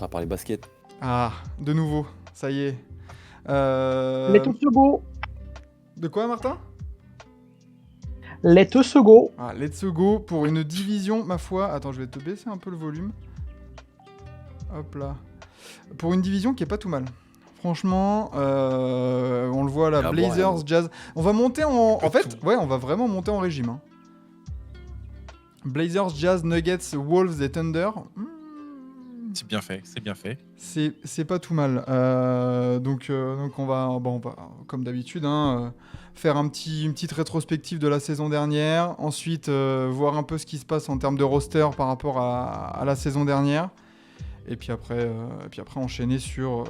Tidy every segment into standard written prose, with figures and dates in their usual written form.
commencera par les baskets. Ah, de nouveau, ça y est. Let's go. De quoi, Martin? Let's go. Ah, let's go pour une division, ma foi. Attends, je vais te baisser un peu le volume. Hop là. Pour une division qui est pas tout mal. Franchement, on le voit là, Ah bon, Blazers, ouais. Jazz. On va monter en fait, ouais, on va vraiment monter en régime. Hein. Blazers, Jazz, Nuggets, Wolves et Thunder. C'est bien fait, c'est bien fait. C'est pas tout mal. Donc on va, comme d'habitude, faire une petite rétrospective de la saison dernière. Ensuite, voir un peu ce qui se passe en termes de roster par rapport à la saison dernière. Et puis après enchaîner sur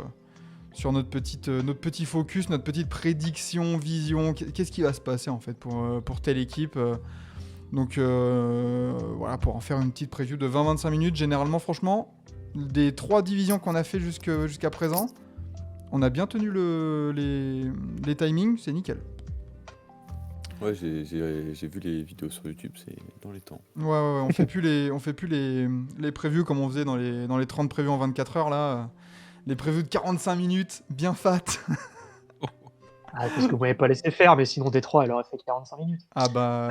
notre petit focus, notre petite prédiction, vision. Qu'est-ce qui va se passer en fait pour telle équipe Donc voilà, pour en faire une petite preview de 20-25 minutes. Généralement, franchement, des 3 divisions qu'on a fait jusqu'à présent, on a bien tenu les timings, c'est nickel. Ouais, j'ai vu les vidéos sur YouTube, c'est dans les temps. Ouais, on fait plus les previews comme on faisait dans les 30 previews en 24 heures là. Les previews de 45 minutes, bien fat. Ah, parce que vous m'avez pas laissé faire, mais sinon Détroit, elle aurait fait 45 minutes. Ah bah,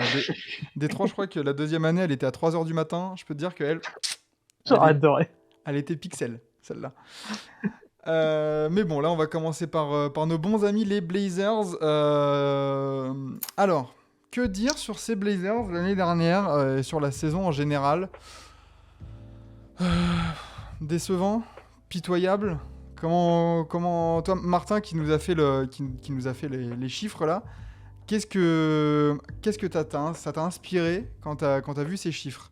Détroit, je crois que la deuxième année, elle était à 3h du matin. Je peux te dire qu'elle... J'aurais adoré. Elle était pixel, celle-là. Mais bon, là, on va commencer par nos bons amis, les Blazers. Alors, que dire sur ces Blazers l'année dernière et sur la saison en général? Décevant? Pitoyable? Comment toi, Martin, qui nous a fait les chiffres là, qu'est-ce que ça t'a inspiré quand t'as vu ces chiffres?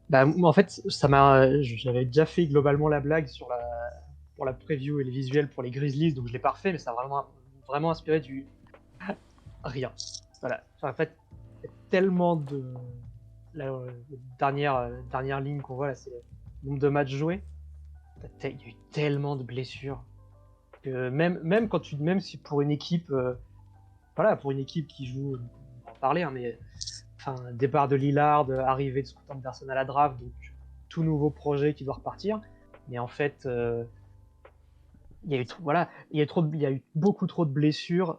Bah, en fait, j'avais déjà fait globalement la blague pour la preview et les visuels pour les Grizzlies, donc je l'ai pas refait, mais ça a vraiment inspiré du rien. Voilà. Enfin, en fait, il y a tellement de la dernière ligne qu'on voit là, c'est le nombre de matchs joués. Il y a eu tellement de blessures que même si pour une équipe, pour une équipe qui joue, on va en parler, mais enfin, départ de Lillard, arrivée de Scoot Anderson à la draft, donc tout nouveau projet qui doit repartir. Mais en fait, il y a eu beaucoup trop de blessures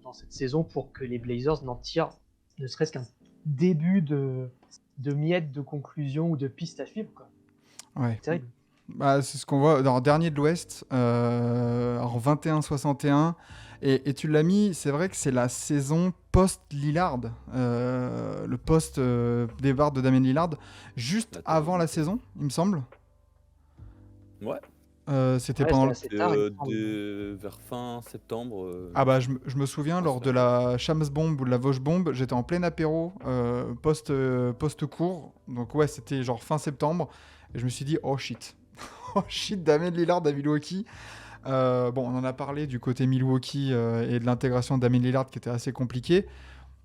dans cette saison pour que les Blazers n'en tirent ne serait-ce qu'un début de miettes de conclusion ou de piste à suivre, quoi. Ouais. C'est terrible. Bah, c'est ce qu'on voit dans le dernier de l'Ouest, en 21-61. Et tu l'as mis, c'est vrai que c'est la saison post-Lillard, le post-départ de Damien Lillard, juste Attends, avant la saison, il me semble. Ouais. C'était Ouais, pendant... c'était assez tard, il me semble. Vers fin septembre. Ah bah, je me souviens, lors de la Shams Bomb ou de la Vosges Bomb, j'étais en plein apéro, post-cours. Donc ouais, c'était genre fin septembre. Et je me suis dit, oh shit. Oh shit, Damien Lillard à Milwaukee. Bon, on en a parlé du côté Milwaukee et de l'intégration de Damien Lillard qui était assez compliqué.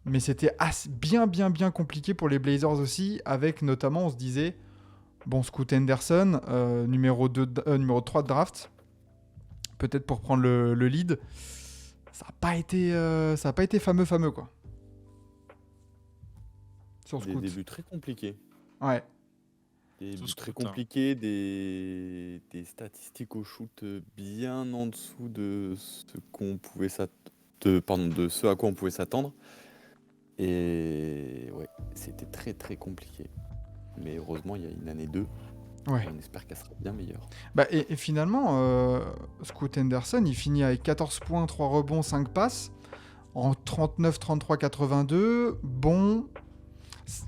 Mais c'était bien compliqué pour les Blazers aussi, avec notamment, on se disait, bon, Scoot Henderson, numéro 3 de draft, peut-être pour prendre le lead. Ça n'a pas été fameux, quoi. Sur Des Scoot. débuts très compliqués. Ouais. Des débuts Scoot, très compliqués, des statistiques au shoot bien en dessous de ce de ce à quoi on pouvait s'attendre. Et ouais, c'était très très compliqué. Mais heureusement, il y a une année 2. Ouais. On espère qu'elle sera bien meilleure. Bah, et finalement, Scoot Henderson, il finit avec 14 points, 3 rebonds, 5 passes, en 39, 33, 82. Bon,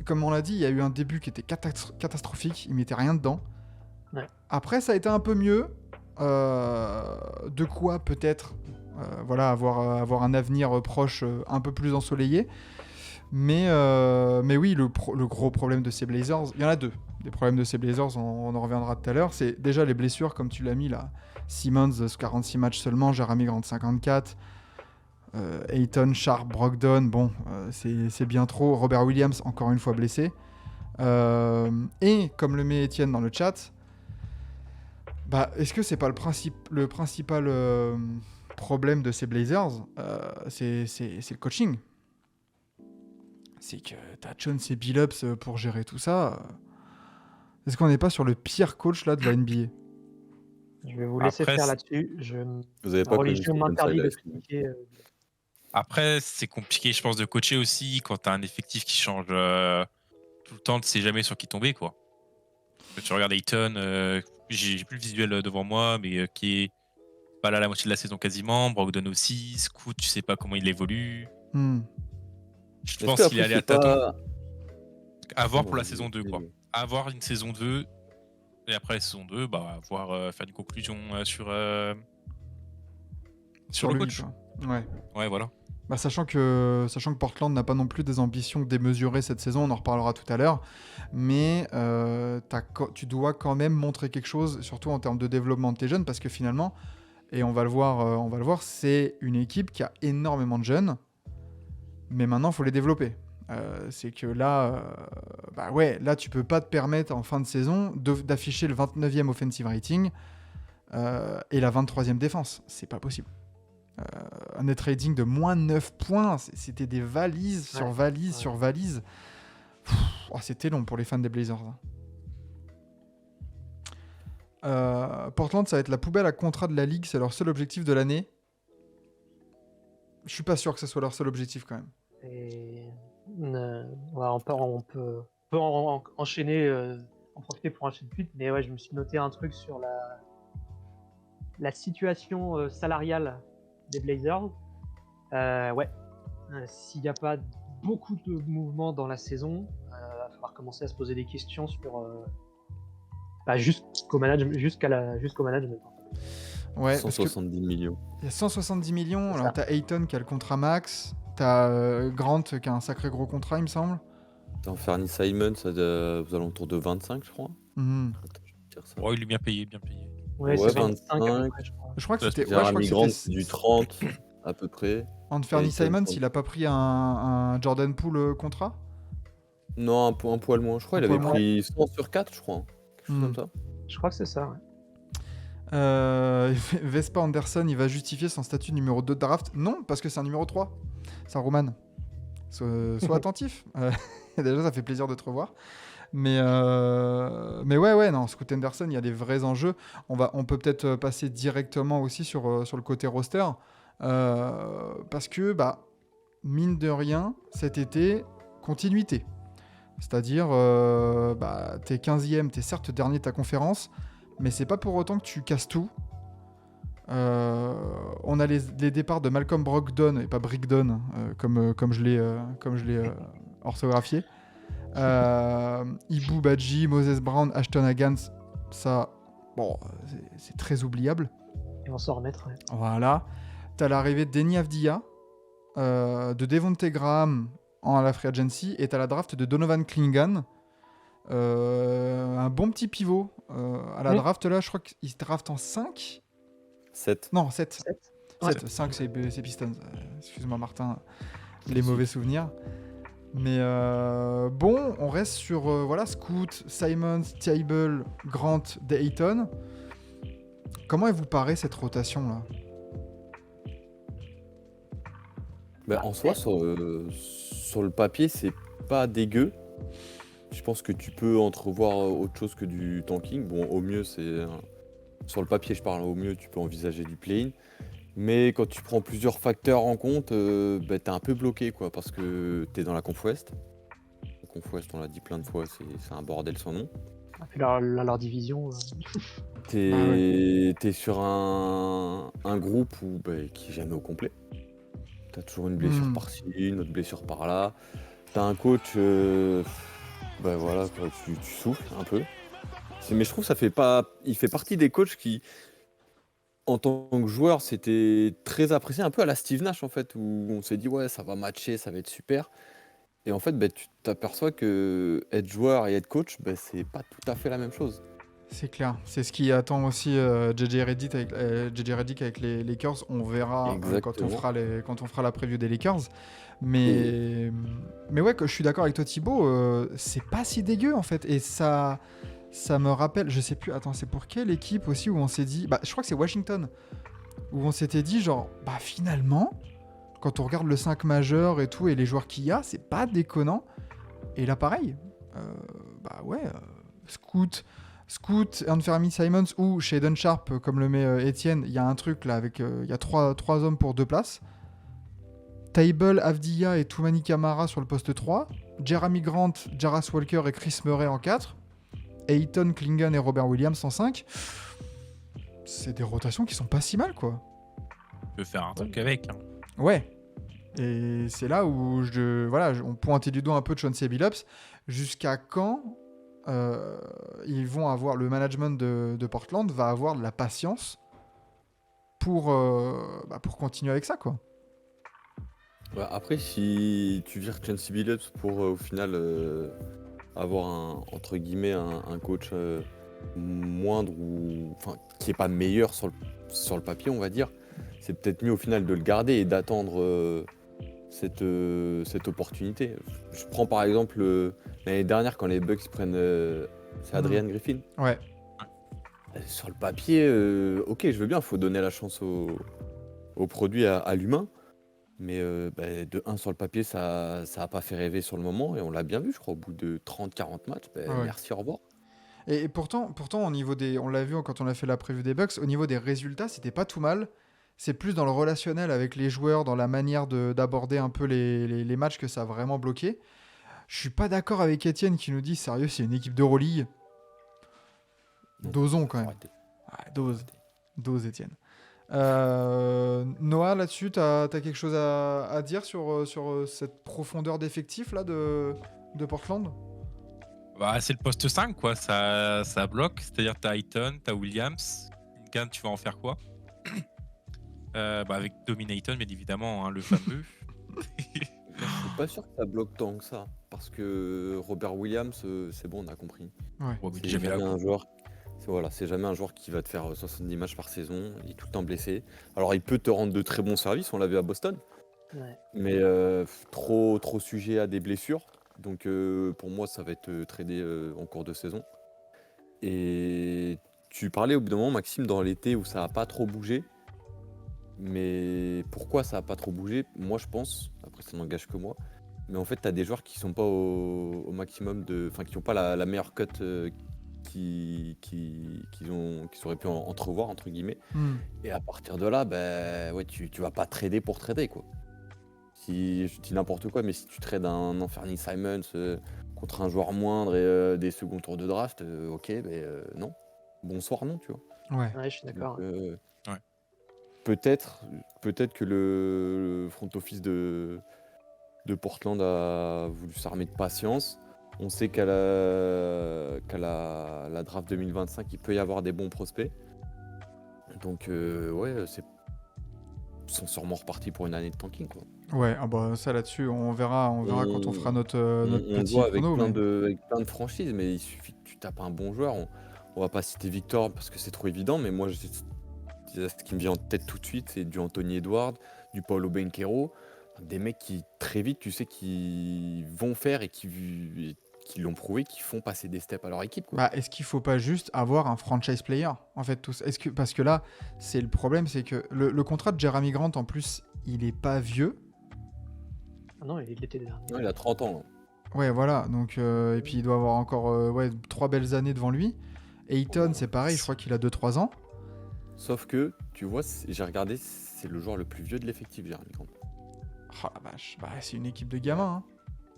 comme on l'a dit, il y a eu un début qui était catastrophique, il mettait rien dedans. Ouais. Après, ça a été un peu mieux. De quoi peut-être avoir un avenir proche un peu plus ensoleillé. Mais oui, le gros problème de ces Blazers, il y en a deux. Des problèmes de ces Blazers, on en reviendra tout à l'heure. C'est déjà les blessures, comme tu l'as mis là. Simmons, 46 matchs seulement. Jeremy Grant, 54. Ayton, Sharp, Brogdon, bon, c'est bien trop. Robert Williams, encore une fois blessé. Et comme le met Étienne dans le chat, bah, est-ce que c'est pas le principal problème de ces Blazers, c'est le coaching. C'est que t'as Chauncey Billups pour gérer tout ça. Est-ce qu'on n'est pas sur le pire coach là de la NBA? Je vais vous laisser Après, faire c'est- là-dessus. Vous avez Ma pas connu religion Stephen m'interdit de Silas. critiquer. Après, c'est compliqué, je pense, de coacher aussi quand t'as un effectif qui change tout le temps. Tu sais jamais sur qui tomber, quoi. Quand tu regardes Ayton, j'ai plus le visuel devant moi, mais qui est pas là la moitié de la saison quasiment. Brogdon aussi. Scoot, tu sais pas comment il évolue. Hmm. Je Est-ce pense que qu'il est après allé à c'est tâtons. pas. À voir Bon, pour la vas-y, saison 2, quoi. vas-y. Avoir une saison 2. Et après la saison 2, bah, faire une conclusion sur le lui, coach. quoi. Ouais. Ouais, voilà. Bah, sachant que Portland n'a pas non plus des ambitions démesurées cette saison, on en reparlera tout à l'heure, mais tu dois quand même montrer quelque chose, surtout en termes de développement de tes jeunes, parce que finalement, et on va le voir, c'est une équipe qui a énormément de jeunes, mais maintenant il faut les développer. C'est que là, là tu peux pas te permettre en fin de saison d'afficher le 29e offensive rating et la 23e défense, c'est pas possible. Un net rating de moins 9 points, c'était des valises sur valises sur valises. C'était long pour les fans des Blazers. Portland, ça va être la poubelle à contrat de la ligue, c'est leur seul objectif de l'année. Je suis pas sûr que ce soit leur seul objectif quand même. Et on peut enchaîner, en profiter pour enchaîner de suite. Mais ouais, je me suis noté un truc sur la situation salariale des Blazers. S'il n'y a pas beaucoup de mouvements dans la saison, il va falloir commencer à se poser des questions sur jusqu'au management. Ouais, 170 millions. Il y a 170 millions. C'est Alors, ça. t'as Ayton qui a le contrat max. T'as Grant qui a un sacré gros contrat, il me semble. T'en Fernie Simon, ça aux alentours de 25, je crois. Mhm. Attends, je vais te dire ça. Oh, il est bien payé, bien payé. Ouais, Ouais, c'est 25 à peu 25. près, je crois. Je crois que Ouais, c'était. Jeremy Grant, c'était du 30 à peu près. Anthony Ayton, Simons, 30. il a pas pris un Jordan Poole contrat. Non, un poil moins. Je crois Un qu'il avait poil pris 100 sur 4, je crois. Quelque chose Hmm. comme ça. Je crois que c'est ça. Ouais. Vespa Anderson, il va justifier son statut numéro 2 de draft. Non, parce que c'est un numéro 3. C'est un Roman. Sois attentif. Déjà, ça fait plaisir de te revoir. Mais ouais, non, Scoot Anderson, il y a des vrais enjeux. On peut peut-être passer directement aussi sur le côté roster. Parce que, mine de rien, cet été, continuité. C'est-à-dire, t'es 15e, t'es certes dernier de ta conférence, mais c'est pas pour autant que tu casses tout. On a les départs de Malcolm Brogdon, et pas Brigdon, comme je l'ai orthographié. Ibu Badji, Moses Brown, Ashton Hagans, ça, c'est très oubliable. Ils vont s'en remettre. Ouais. Voilà. T'as l'arrivée de Deni Avdija, de Devonte Graham à la free agency, et t'as la draft de Donovan Clingan, un bon petit pivot à la draft là. Je crois qu'il se draft en 5. 7. Non, 7. 7. 5 c'est Pistons. Excuse-moi Martin, les mauvais souvenirs. Mais on reste sur Scoot, Simons, Table, Grant, Ayton. Comment elle vous paraît cette rotation là? En soi, sur le papier, c'est pas dégueu. Je pense que tu peux entrevoir autre chose que du tanking. Bon, au mieux, sur le papier, je parle, au mieux, tu peux envisager du play-in. Mais quand tu prends plusieurs facteurs en compte, t'es un peu bloqué, quoi, parce que t'es dans la Conf Ouest. La Conf Ouest, on l'a dit plein de fois, c'est un bordel sans nom. Puis leur division. T'es sur un groupe qui est jamais au complet. T'as toujours une blessure par-ci, une autre blessure par-là. T'as un coach, tu souffles un peu. Mais je trouve que il fait partie des coachs qui, en tant que joueur, c'était très apprécié, un peu à la Steve Nash en fait, où on s'est dit ouais, ça va matcher, ça va être super. Et en fait, tu t'aperçois que être joueur et être coach, c'est pas tout à fait la même chose. C'est clair. C'est ce qui attend aussi JJ Redick avec les Lakers. On verra quand on fera la preview des Lakers. Mais ouais, je suis d'accord avec toi Thibaut, c'est pas si dégueu en fait. Et ça me rappelle, je sais plus, attends, c'est pour quelle équipe aussi où on s'est dit, je crois que c'est Washington, où on s'était dit genre, finalement, quand on regarde le 5 majeur et tout, et les joueurs qu'il y a, c'est pas déconnant. Et là pareil, Scoot, Anthony Simons ou Shaden Sharp, comme le met Étienne, il y a un truc là avec il y a trois hommes pour 2 places. Table, Avdia et Toumani Kamara sur le poste 3. Jeremy Grant, Jarras Walker et Chris Murray en 4. Ayton, Klingon et Robert Williams en 5. C'est des rotations qui sont pas si mal, quoi. Tu peux faire un truc avec. Hein. Ouais. Et c'est là où on pointait du doigt un peu de Chauncey Billups. Jusqu'à quand ils vont avoir, le management de Portland va avoir de la patience pour continuer avec ça, quoi. Ouais, après, si tu vires Chauncey Billups pour au final avoir entre guillemets un coach moindre ou enfin qui est pas meilleur sur le papier, on va dire, c'est peut-être mieux au final de le garder et d'attendre cette opportunité. Je prends par exemple l'année dernière quand les Bucks prennent c'est Adrian Griffin. Ouais. Sur le papier, ok, je veux bien, il faut donner la chance au produit, à l'humain. Mais de 1 sur le papier, ça a pas fait rêver sur le moment. Et on l'a bien vu, je crois, au bout de 30-40 matchs. Ouais. Merci, au revoir. Et pourtant, au niveau des, on l'a vu quand on a fait la preview des Bucks, au niveau des résultats, c'était pas tout mal. C'est plus dans le relationnel avec les joueurs, dans la manière d'aborder un peu les matchs que ça a vraiment bloqué. Je suis pas d'accord avec Étienne qui nous dit, sérieux, c'est une équipe d'Euroleague. Dosons quand même. Arrêtez. Ouais, dose Étienne. Noah, là-dessus, t'as quelque chose à dire sur cette profondeur d'effectif là de Portland? Bah, c'est le poste 5, quoi. Ça bloque. C'est-à-dire, t'as Ayton, t'as Williams. Klingon, tu vas en faire quoi? Avec Dominaton, bien évidemment, hein, le fameux. Je suis pas sûr que ça bloque tant que ça. Parce que Robert Williams, c'est bon, on a compris. Ouais. Bon, mais C'est jamais jamais là. un joueur. C'est jamais un joueur qui va te faire 70 matchs par saison. Il est tout le temps blessé. Alors, il peut te rendre de très bons services. On l'a vu à Boston. Ouais. Mais trop sujet à des blessures. Donc pour moi, ça va être tradé en cours de saison. Et tu parlais au bout d'un moment, Maxime, dans l'été où ça n'a pas trop bougé. Mais pourquoi ça n'a pas trop bougé? Moi, je pense, après ça n'engage que moi, mais en fait, tu as des joueurs qui sont pas au maximum enfin qui n'ont pas la meilleure cote qu'ils auraient pu entrevoir, entre guillemets. Et à partir de là, ouais, tu vas pas trader pour trader, quoi. Si je dis n'importe quoi, mais si tu trades un Anthony Simons contre un joueur moindre et des seconds tours de draft, ok, non. Bonsoir, non, tu vois. Ouais. Ouais, je suis d'accord. Donc, Ouais. peut-être que le front office de Portland a voulu s'armer de patience. On sait qu'à la draft 2025, il peut y avoir des bons prospects. Donc, ouais, ils sont sûrement repartis pour une année de tanking, quoi. Ouais, ça là-dessus, on verra quand on fera notre On petit voit avec chrono. avec plein de franchises, mais il suffit que tu tapes un bon joueur. On va pas citer Victor parce que c'est trop évident, mais moi, ce qui me vient en tête tout de suite, c'est du Anthony Edwards, du Paulo Banchero, des mecs qui, très vite, tu sais, qui vont faire et qui l'ont prouvé, qui font passer des steps à leur équipe, quoi. Est-ce qu'il faut pas juste avoir un franchise player en fait tous? Parce que là, c'est le problème, c'est que le contrat de Jeremy Grant, en plus, il est pas vieux. Ah non, il était dernier. Non, il a 30 ans. Ouais, voilà. Donc, et puis il doit avoir encore 3 belles années devant lui. Ayton, c'est pareil, je crois qu'il a 2-3 ans. Sauf que, tu vois, j'ai regardé, c'est le joueur le plus vieux de l'effectif, Jeremy Grant. Oh la vache, c'est une équipe de gamins.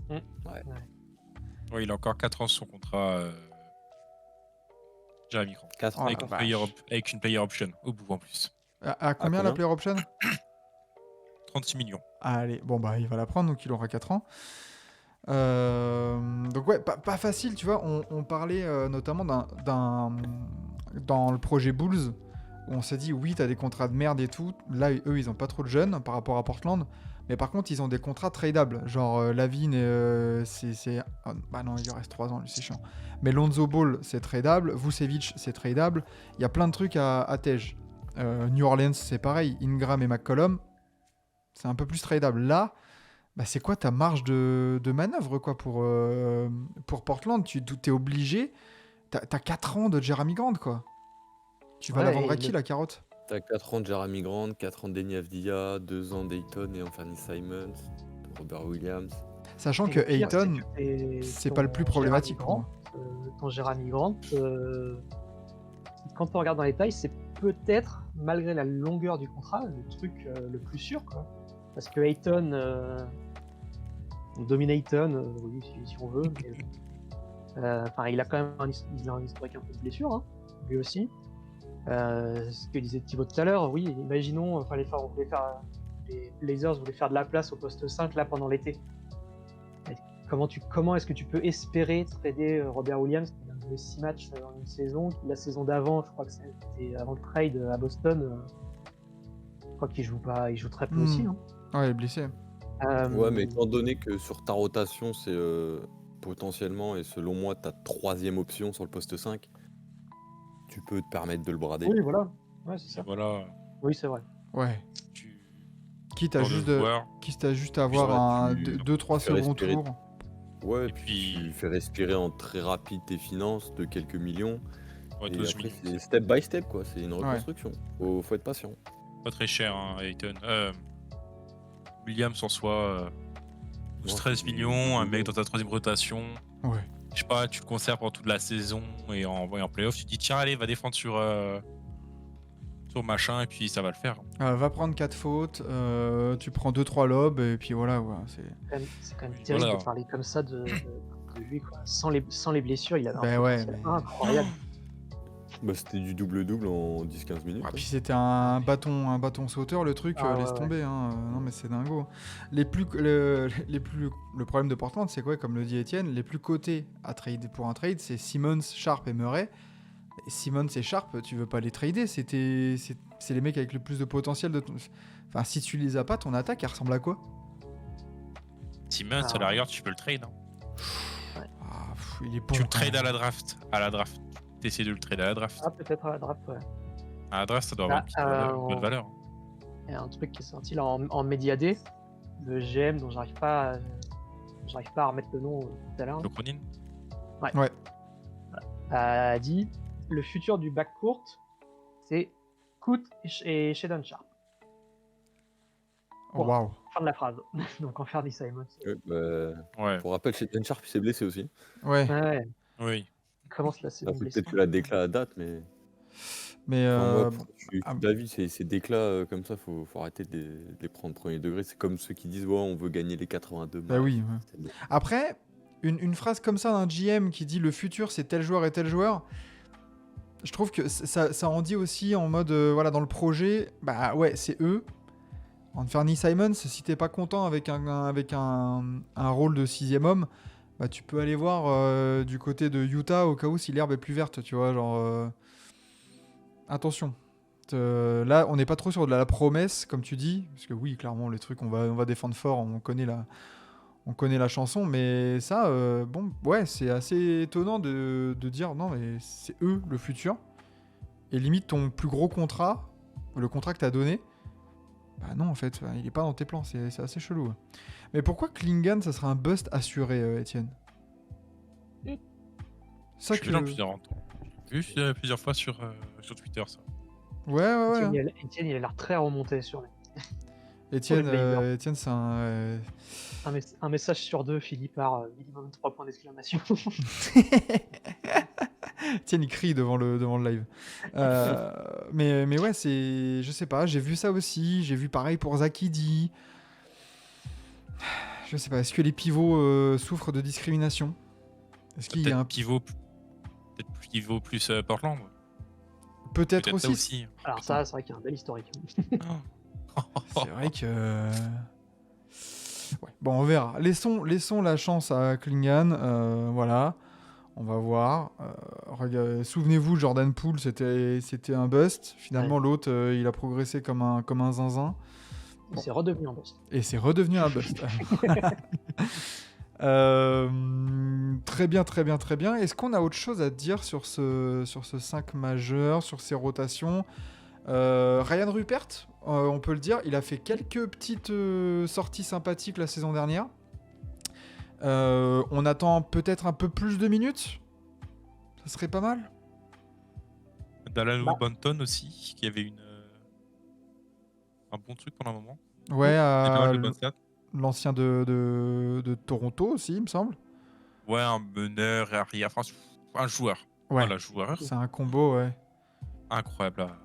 Hein. Ouais, il a encore 4 ans sur son contrat. Jeremy Grant. 4 Oh ans. la vache. Avec une player option au bout en plus. À combien la combien player option? 36 millions. Allez, il va la prendre, donc il aura 4 ans. Donc ouais, pas facile, tu vois. On parlait notamment dans le projet Bulls, où on s'est dit, oui, t'as des contrats de merde et tout. Là, eux, ils ont pas trop de jeunes par rapport à Portland. Mais par contre, ils ont des contrats tradables. Genre, Lavine, non, il lui reste 3 ans, lui, c'est chiant. Mais Lonzo Ball, c'est tradable. Vucevic, c'est tradable. Il y a plein de trucs à Tej. New Orleans, c'est pareil. Ingram et McCollum, c'est un peu plus tradable. Là, c'est quoi ta marge de manœuvre, quoi, pour Portland? Tu es obligé. T'as 4 ans de Jeremy Grant, quoi. Tu vas la vendre à qui, la carotte? T'as 4 ans de Jeremy Grant, 4 ans de Deni Avdia, 2 ans d'Ayton et Anthony Simons, Robert Williams. Sachant Et que le pire, Ayton, c'est que c'est pas le plus problématique. Jeremy Grant, ton Jeremy Grant, quand on regarde dans les détails, c'est peut-être, malgré la longueur du contrat, le truc le plus sûr, quoi. Parce que Ayton, on domine Ayton, oui, si on veut, mais il a quand même un historique un peu de blessure, hein, lui aussi. Ce que disait Thibaut tout à l'heure, oui, imaginons, les Blazers voulaient faire de la place au poste 5 là pendant l'été. Comment est-ce que tu peux espérer trader Robert Williams qui a joué 6 matchs dans une saison, la saison d'avant, je crois que c'était avant le trade à Boston, je crois qu'il joue très peu aussi. Hein. Ouais, il est blessé. Ouais, mais étant donné que sur ta rotation, c'est potentiellement, et selon moi, ta 3e option sur le poste 5, tu peux te permettre de le brader. Oui, voilà. Ouais, c'est ça. Voilà. Oui, c'est vrai. Ouais. Tu... Quitte à Genre de juste, joueur. quitte à avoir tu 2-3 fais second respirer. tours. Ouais, Et puis puis- tu fais respirer en très rapide tes finances de quelques millions. Ouais, Et 12 après, millions, c'est step by step, quoi. C'est une Ouais. reconstruction. Faut être patient. pas très cher, hein, Ayton. Williams en soi, 13 c'est- millions, un mec dans ta 3e rotation. Ouais. Je sais pas, tu le conserves pendant toute la saison et en playoff, tu te dis tiens, allez, va défendre sur machin et puis ça va le faire. Va prendre 4 fautes, tu prends 2-3 lobes, et puis voilà. Ouais, C'est quand même terrible Voilà. de parler comme ça de lui, quoi. Sans les blessures, il avait un Ben ouais, potentiel mais- incroyable. Bah, c'était du double-double en 10-15 minutes. Puis c'était un bâton sauteur, le truc, Ah, laisse ouais, tomber. Hein. Non, mais c'est dingo. Le problème de Portland, c'est quoi, comme le dit Étienne, les plus cotés pour un trade, c'est Simmons, Sharp et Murray. Et Simmons et Sharp, tu veux pas les trader, c'est les mecs avec le plus de potentiel de ton... Enfin, si tu les as pas, ton attaque, elle ressemble à quoi? Simmons, à la rigueur, tu peux le trade. Hein. Il est bon. Tu le quand trades même. à la draft. T'essaies de le trade à la draft. Ah, peut-être à la draft, ouais. À la draft, ça doit avoir une petite bonne valeur. Il y a un truc qui est sorti là en Media Day, le GM dont j'arrive pas à remettre le nom tout à l'heure, Le Cronin. a dit le futur du backcourt, c'est Scoot et Shedon Sharp. Oh, waouh. Fin de la phrase. Donc en faire des Simons. Ouais. Pour rappel, chez Ben Sharp, il s'est blessé aussi. Ouais. Ouais, Oui. il commence la saison Après, blessé. peut-être que la décla à date, mais. Mais Enfin, moi, je suis ah, d'avis, ces déclats comme ça, faut arrêter de les prendre premier degré. C'est comme ceux qui disent ouais, on veut gagner les 82 bah matchs. oui. Ouais. C'est bon. Après, une phrase comme ça d'un GM qui dit le futur c'est tel joueur et tel joueur, je trouve que ça en dit aussi en mode voilà, dans le projet, bah ouais, c'est eux. Anthony Simons, si t'es pas content avec un rôle de 6e homme, bah tu peux aller voir du côté de Utah au cas où si l'herbe est plus verte, tu vois, genre attention. Là, on n'est pas trop sur de la promesse, comme tu dis, parce que oui, clairement, les trucs, on va défendre fort, on connaît la chanson, mais ça, bon, ouais, c'est assez étonnant de dire non, mais c'est eux le futur. Et limite, ton plus gros contrat, le contrat que t'as donné, bah non, en fait, il est pas dans tes plans, c'est assez chelou. Mais pourquoi Klingan, ça serait un bust assuré, Étienne? Ça Je l'ai vu plusieurs fois sur Twitter, ça. Ouais. Etienne, il a l'air très remonté sur lui. Étienne, Blazer. c'est un... Un message sur 2 fini par minimum 3 points d'exclamation. Étienne, il crie devant le live. Mais ouais, c'est... Je sais pas, j'ai vu ça aussi. J'ai vu pareil pour Zakidi. Je sais pas, est-ce que les pivots souffrent de discrimination? Est-ce qu'il y a un... Peut-être pivot plus Portland. Peut-être ça aussi. aussi. Alors ça, c'est vrai qu'il y a un bel historique. C'est vrai que... Ouais. Bon, on verra. Laissons la chance à Klingan. Voilà. On va voir. Souvenez-vous, Jordan Poole, c'était un bust. Finalement, l'autre, il a progressé comme un zinzin. Bon. C'est redevenu un bust. Et c'est redevenu un bust. Très bien. Est-ce qu'on a autre chose à dire sur ce 5 majeur, sur ces rotations? Ryan Rupert, on peut le dire, il a fait quelques petites sorties sympathiques la saison dernière. On attend peut-être un peu plus de minutes. Ça serait pas mal. Dallas Banton aussi, qui avait un bon truc pendant un moment. Ouais, l'ancien de Toronto aussi, il me semble. Ouais, un meneur arrière. Enfin, Un joueur. Ouais, Voilà, joueur. c'est un combo, ouais. Incroyable. Là.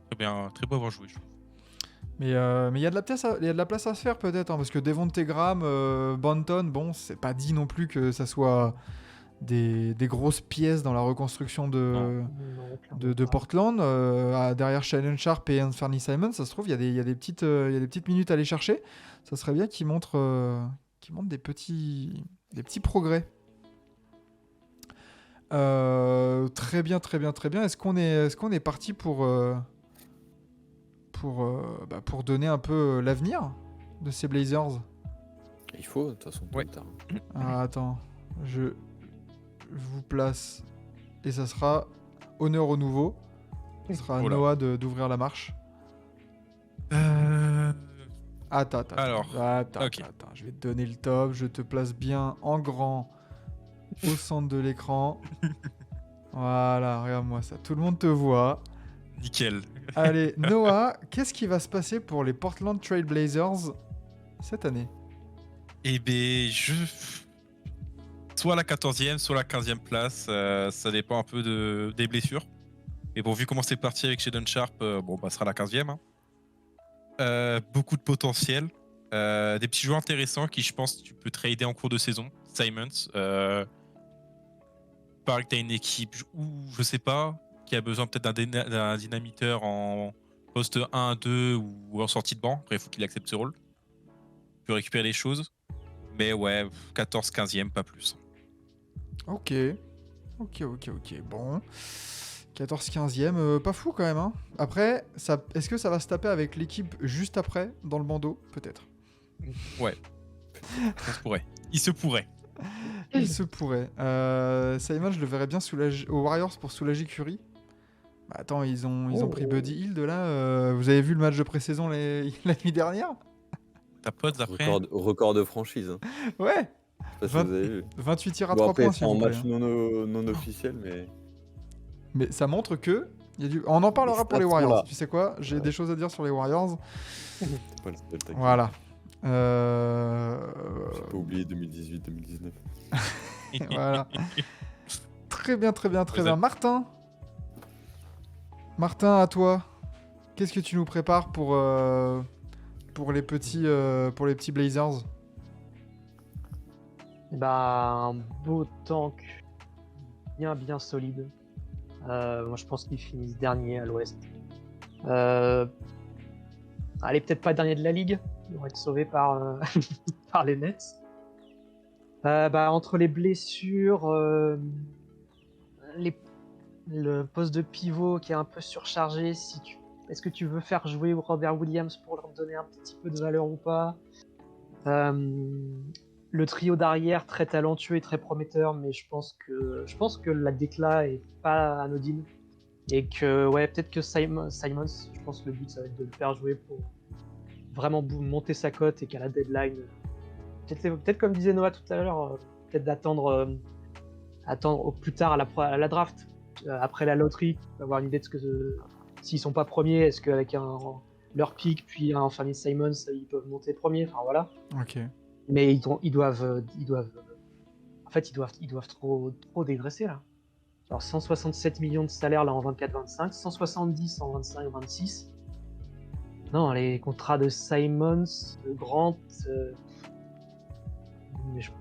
Très bien, très beau à avoir joué. Je trouve. Mais il y a de la place il y a de la place à se faire peut-être, hein, parce que Devonte Graham, Banton, bon, c'est pas dit non plus que ça soit des grosses pièces dans la reconstruction de clairement pas. Portland. Derrière Shannon Sharp et Anthony Simons, ça se trouve, il y a des petites minutes à aller chercher. Ça serait bien qu'ils montrent des petits progrès. Très bien, très bien, très bien. Est-ce qu'on est parti pour donner un peu l'avenir de ces Blazers? Il faut, de toute façon, tôt Ouais. ou tard. Ah, attends, je vous place et ça sera honneur au nouveau. Ce sera à Voilà. Noah d'ouvrir la marche. Attends. Alors, ok. Attends. Je vais te donner le top. Je te place bien en grand au centre de l'écran. Voilà, regarde-moi ça. Tout le monde te voit. Nickel. Allez, Noah, qu'est-ce qui va se passer pour les Portland Trail Blazers cette année? Eh ben, soit la 14e, soit la 15e place. Ça dépend un peu des blessures. Mais bon, vu comment c'est parti avec Shadon Sharp, ça sera la 15e. Hein. Beaucoup de potentiel. Des petits joueurs intéressants qui, je pense, tu peux trader en cours de saison. Simons. Pareil que tu as une équipe où, je sais pas, qui a besoin peut-être d'un dynamiteur en poste 1, 2 ou en sortie de banc. Après, il faut qu'il accepte ce rôle. Tu peux récupérer les choses. Mais ouais, 14, 15e, pas plus. Ok. Bon. 14-15e, pas fou quand même. Hein. Après, est-ce que ça va se taper avec l'équipe juste après, dans le bandeau? Peut-être. Ouais. Ça se pourrait. Il se pourrait. Il se pourrait. Simon, je le verrais bien aux Warriors pour soulager Curry. Bah, attends, ils ont pris Buddy Hield là. Vous avez vu le match de pré-saison la nuit dernière? Ta pote après. Record de franchise. Hein. Ouais. Je sais pas si vous avez vu. 28 tirs à Bon, 3 après, points, c'est s'il en vous plaît. match non officiel, mais. Mais ça montre que... On en parlera Les pour les stats sont Warriors. là. Tu sais quoi? J'ai des choses à dire sur les Warriors. C'est pas le seul, t'inquiète. Voilà. J'ai pas oublié 2018-2019. Voilà. Très bien. Vous êtes- Martin, à toi. Qu'est-ce que tu nous prépares pour les petits Blazers? Bah, un beau tank bien solide. Moi, je pense qu'ils finissent dernier à l'ouest. Allez, peut-être pas dernier de la ligue. Ils vont être sauvés par, par les Nets. Entre les blessures, le poste de pivot qui est un peu surchargé, est-ce que tu veux faire jouer Robert Williams pour leur donner un petit peu de valeur ou pas? Le trio d'arrière très talentueux et très prometteur, mais je pense que la décla est pas anodine et que peut-être que Simons, je pense que le but ça va être de le faire jouer pour vraiment monter sa cote et qu'à la deadline, peut-être comme disait Noah tout à l'heure, peut-être d'attendre au plus tard à la draft, après la loterie, avoir une idée de ce que s'ils sont pas premiers, est-ce qu'avec leur pick puis un Anthony Simons ils peuvent monter premiers, enfin voilà. Ok. Mais ils doivent trop dégraisser là. Alors 167 millions de salaire là en 24-25, 170 en 25-26. Non, les contrats de Simons, de Grant,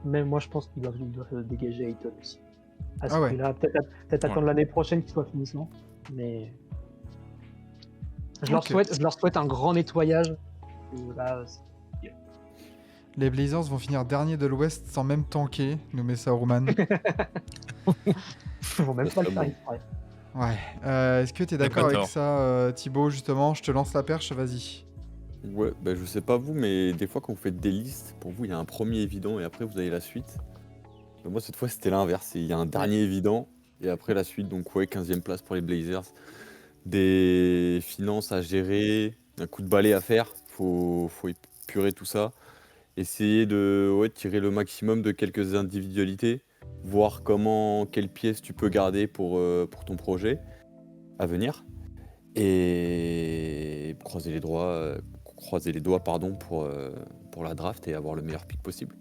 même moi je pense qu'ils doivent dégager Ayton aussi. À ce Ah ouais. prix-là, peut-être attendre l'année prochaine qu'il soit finissant. Mais je leur souhaite un grand nettoyage. Là, Les Blazers vont finir dernier de l'Ouest sans même tanker, nous met ça Roman. ils vont même pas le faire exprès. Ouais. Est-ce que tu es d'accord avec ça, Thibaut, justement? Je te lance la perche, vas-y. Ouais, je sais pas vous, mais des fois quand vous faites des listes, pour vous il y a un premier évident et après vous avez la suite. Moi cette fois c'était l'inverse, il y a un dernier évident et après la suite, donc 15e place pour les Blazers. Des finances à gérer, un coup de balai à faire, faut épurer tout ça. Essayer de tirer le maximum de quelques individualités, voir quelles pièces tu peux garder pour ton projet à venir. Et croiser les doigts pour la draft et avoir le meilleur pick possible.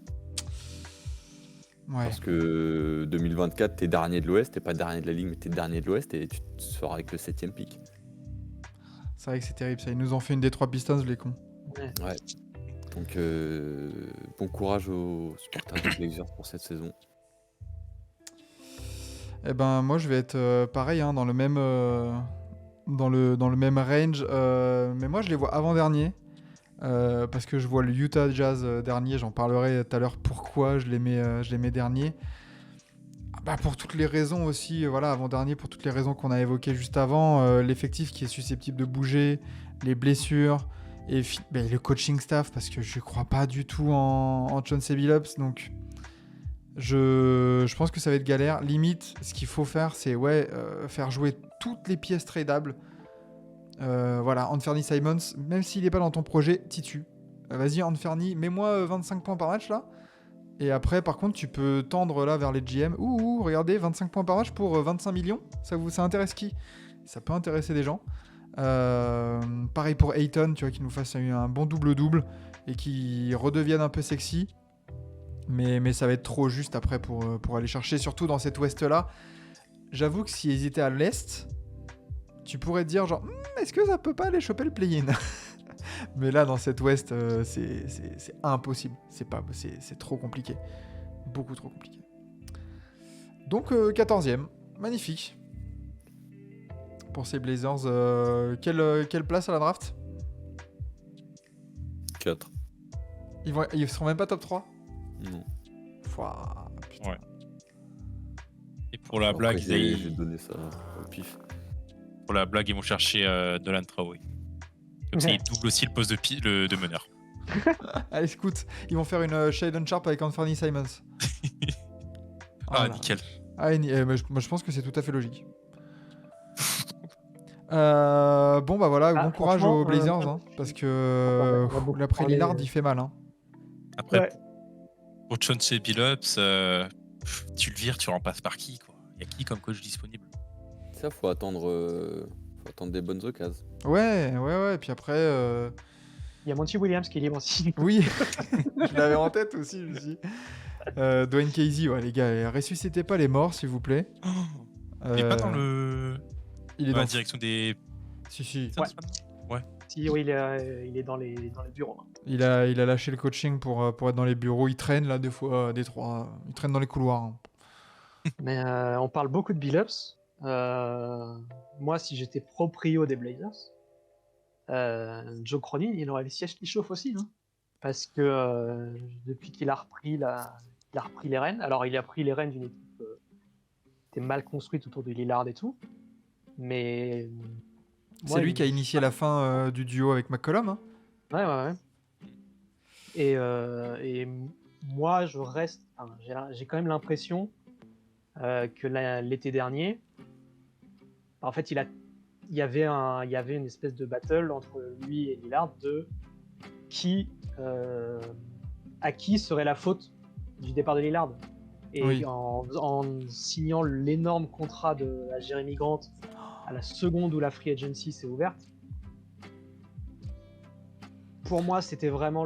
Ouais. Parce que 2024, t'es dernier de l'Ouest, t'es pas dernier de la Ligue, mais t'es dernier de l'Ouest et tu te sors avec le 7ème pick. C'est vrai que c'est terrible ça. Ils nous ont fait une Detroit Pistons, les cons. Ouais. Donc, bon courage aux supporters des Blazers pour cette saison. Eh ben, moi, je vais être pareil, hein, dans le même même range. Mais moi, je les vois avant-dernier. Parce que je vois le Utah Jazz dernier. J'en parlerai tout à l'heure pourquoi je les mets derniers. Ah bah, pour toutes les raisons aussi, voilà, avant-dernier, pour toutes les raisons qu'on a évoquées juste avant. L'effectif qui est susceptible de bouger, les blessures, et le coaching staff, parce que je crois pas du tout en Chauncey Billups. Donc, je pense que ça va être galère. Limite, ce qu'il faut faire, c'est faire jouer toutes les pièces tradables. Voilà, Anthony Simons, même s'il n'est pas dans ton projet, Titu. Vas-y, Anthony, mets-moi 25 points par match là. Et après, par contre, tu peux tendre là vers les GM. Ouh, regardez, 25 points par match pour 25 millions. Ça intéresse qui? Ça peut intéresser des gens. Pareil pour Ayton, tu vois, qu'il nous fasse un bon double-double et qu'il redevienne un peu sexy. Mais ça va être trop juste après pour aller chercher, surtout dans cette Ouest-là. J'avoue que s'ils étaient à l'Est, tu pourrais te dire genre, est-ce que ça peut pas aller choper le play-in? Mais là, dans cette Ouest, c'est impossible. C'est trop compliqué. Beaucoup trop compliqué. Donc, 14e. Magnifique. Pour ces Blazers, quelle place à la draft? 4. Ils seront même pas top 3? Non. Pouah, putain. Ouais. Et pour la Après, blague, j'ai donné ça au pif. pour la blague, ils vont chercher Dolan Traoré. Comme ça, ils doublent aussi le poste de meneur. Allez, écoute, ils vont faire une Shadon Sharp avec Anthony Simons. Ah, Voilà. nickel. Mais je pense que c'est tout à fait logique. Bon, bah voilà, bon courage franchement, aux Blazers, hein, parce que on va beaucoup l'après parler, Lillard, il fait mal. Hein. Après, Ouais. pour Chauncey Billups, tu le vires, tu remplaces par qui, quoi? Il y a qui comme coach disponible? Ça, faut attendre des bonnes occasions. Ouais, et puis après... Il y a Monty Williams qui est libre aussi. Oui, je l'avais en tête aussi, je me suis dit. Dwayne Casey, ouais, les gars, ressuscitez pas les morts, s'il vous plaît. Il est pas dans le. Il est Dans dans la direction des. Si. Ouais. Si, oui, il est dans les bureaux. Hein. Il a lâché le coaching pour être dans les bureaux. Il traîne là des fois, des trois. Il traîne dans les couloirs. Hein. Mais on parle beaucoup de Billups. Moi, si j'étais proprio des Blazers, Joe Cronin, il aurait le siège qui chauffe aussi. Hein. Parce que depuis qu'il a repris les rênes, alors il a pris les rênes d'une équipe qui était mal construite autour de Lillard et tout. Mais. C'est lui qui a initié la fin du duo avec McCollum. Hein. Ouais. Et moi, je reste. Enfin, j'ai quand même l'impression que l'été dernier, en fait, il y avait une espèce de battle entre lui et Lillard de à qui serait la faute du départ de Lillard. Et Oui. en signant l'énorme contrat à Jeremy Grant à la seconde où la free agency s'est ouverte, pour moi, c'était vraiment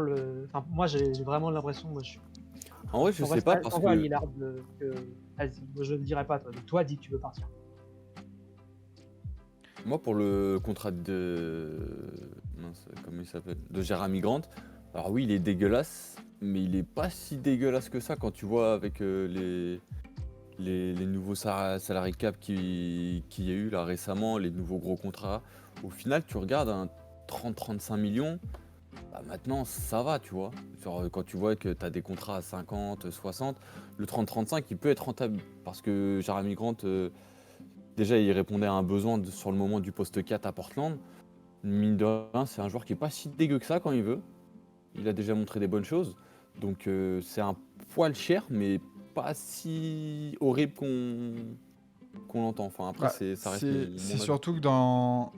Enfin, moi, j'ai vraiment l'impression. En vrai, je sais pas parce que. Lillard, vas-y, moi, je ne le dirai pas, toi. Toi, dis que tu veux partir. Moi, pour le contrat comment il s'appelle? De Jeremy Grant. Alors oui, il est dégueulasse, mais il est pas si dégueulasse que ça quand tu vois avec les nouveaux salary cap qu'il y a eu là récemment, les nouveaux gros contrats. Au final, tu regardes un 30-35 millions, bah maintenant ça va, tu vois. Genre, quand tu vois que tu as des contrats à 50, 60, le 30-35 il peut être rentable parce que Jeremy Grant, déjà il répondait à un besoin sur le moment du poste 4 à Portland. Mine de rien, c'est un joueur qui est pas si dégueu que ça quand il veut. Il a déjà montré des bonnes choses. Donc c'est un poil cher, mais pas si horrible qu'on l'entend. Enfin, après, ça reste mon C'est avis. surtout que lors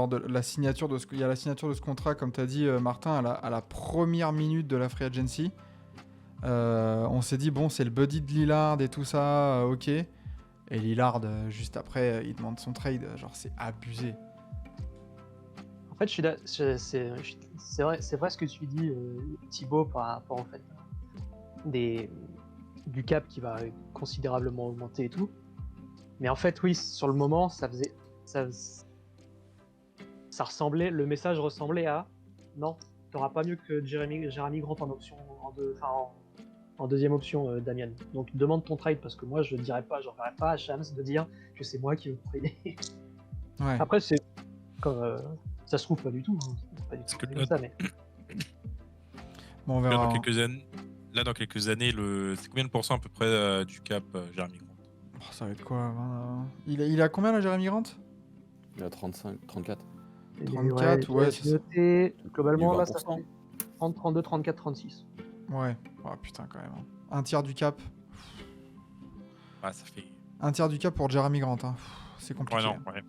de la signature il y a la signature de ce contrat, comme tu as dit, Martin, à la première minute de la free agency. On s'est dit, bon, c'est le buddy de Lillard et tout ça, ok. Et Lillard, juste après, il demande son trade. Genre, c'est abusé. En fait, c'est vrai ce que tu dis, Thibaut, par rapport en fait du cap qui va considérablement augmenter et tout. Mais en fait, oui, sur le moment, ça ressemblait, le message ressemblait à non, t'auras pas mieux que Jeremy Grant en option, en deuxième option, Damien. Donc demande ton trade parce que moi j'enverrai pas à Shams de dire que c'est moi qui veux trader. Ouais. Après, c'est comme ça se trouve pas du tout. Hein. C'est pas du tout que comme ça, mais Bon, on Là, verra. dans quelques années, c'est combien de pourcents à peu près du cap Jeremy Grant? Oh, ça va être quoi 20, il a combien là, Jeremy Grant? Il a 35, 34. 34, ouais, c'est ça. noté, globalement, Du là, ça 20%. fait 30, 32, 34, 36. Ouais. Oh putain, quand même. Un tiers du cap. Ah, ça fait. Un tiers du cap pour Jeremy Grant. Hein. C'est compliqué. Ouais, non, ouais.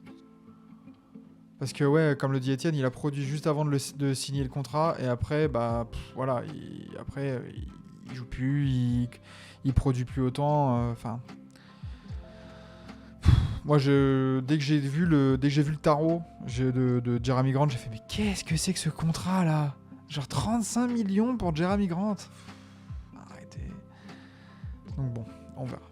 Parce que, ouais, comme le dit Étienne, il a produit juste avant de signer le contrat. Et après, voilà. Il joue plus. Il produit plus autant. Enfin. Moi, dès que j'ai vu le tarot de Jeremy Grant, j'ai fait mais qu'est-ce que c'est que ce contrat là? Genre 35 millions pour Jeremy Grant. Arrêtez. Donc bon, on verra.